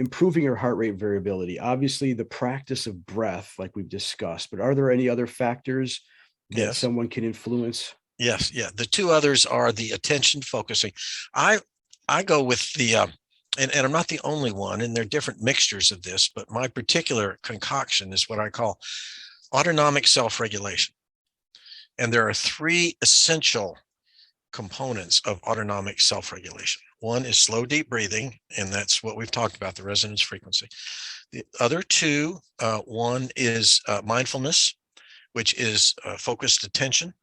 improving your heart rate variability? Obviously, the practice of breath, like we've discussed, but are there any other factors that Yes. someone can influence? Yes. Yeah. The two others are the attention focusing. I I go with the and I'm not the only one, and there are different mixtures of this, but my particular concoction is what I call autonomic self-regulation. And there are three essential components of autonomic self-regulation. One is slow, deep breathing, and that's what we've talked about, the resonance frequency. The other two, one is mindfulness, which is focused attention.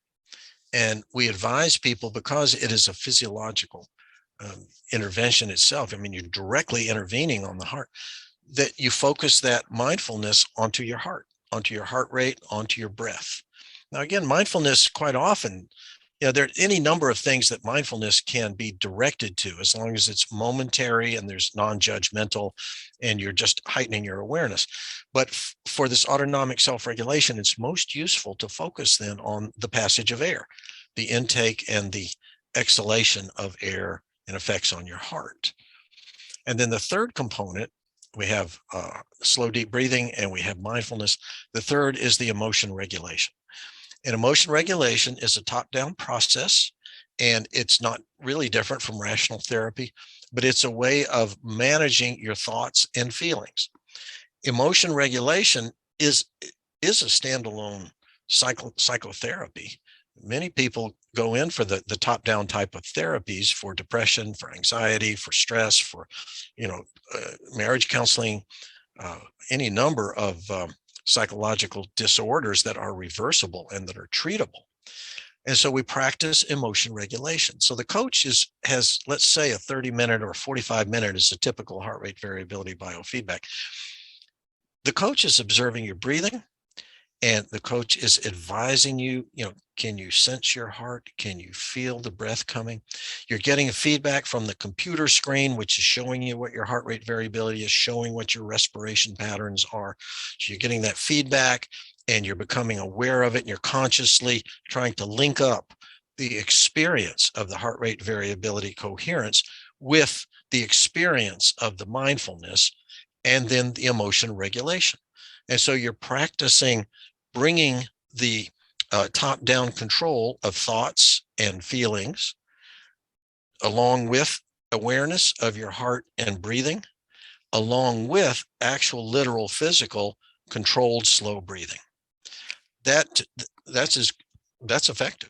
And we advise people, because it is a physiological intervention itself. I mean, you're directly intervening on the heart, that you focus that mindfulness onto your heart rate, onto your breath. Now, again, mindfulness quite often, there are any number of things that mindfulness can be directed to, as long as it's momentary and there's non-judgmental and you're just heightening your awareness. But for this autonomic self-regulation, it's most useful to focus then on the passage of air, the intake and the exhalation of air and effects on your heart. And then the third component, we have slow, deep breathing, and we have mindfulness. The third is the emotion regulation. And emotion regulation is a top-down process, and it's not really different from rational therapy, but it's a way of managing your thoughts and feelings. Emotion regulation is a standalone psychotherapy. Many people go in for the top-down type of therapies for depression, for anxiety, for stress, for marriage counseling, any number of psychological disorders that are reversible and that are treatable. And so we practice emotion regulation. So the coach has, let's say, a 30-minute or 45-minute is a typical heart rate variability biofeedback. The coach is observing your breathing, and the coach is advising you, can you sense your heart? Can you feel the breath coming? You're getting a feedback from the computer screen, which is showing you what your heart rate variability is, showing what your respiration patterns are. So you're getting that feedback and you're becoming aware of it, and you're consciously trying to link up the experience of the heart rate variability coherence with the experience of the mindfulness and then the emotion regulation. And so you're practicing bringing the top-down control of thoughts and feelings, along with awareness of your heart and breathing, along with actual literal physical controlled slow breathing. That's effective.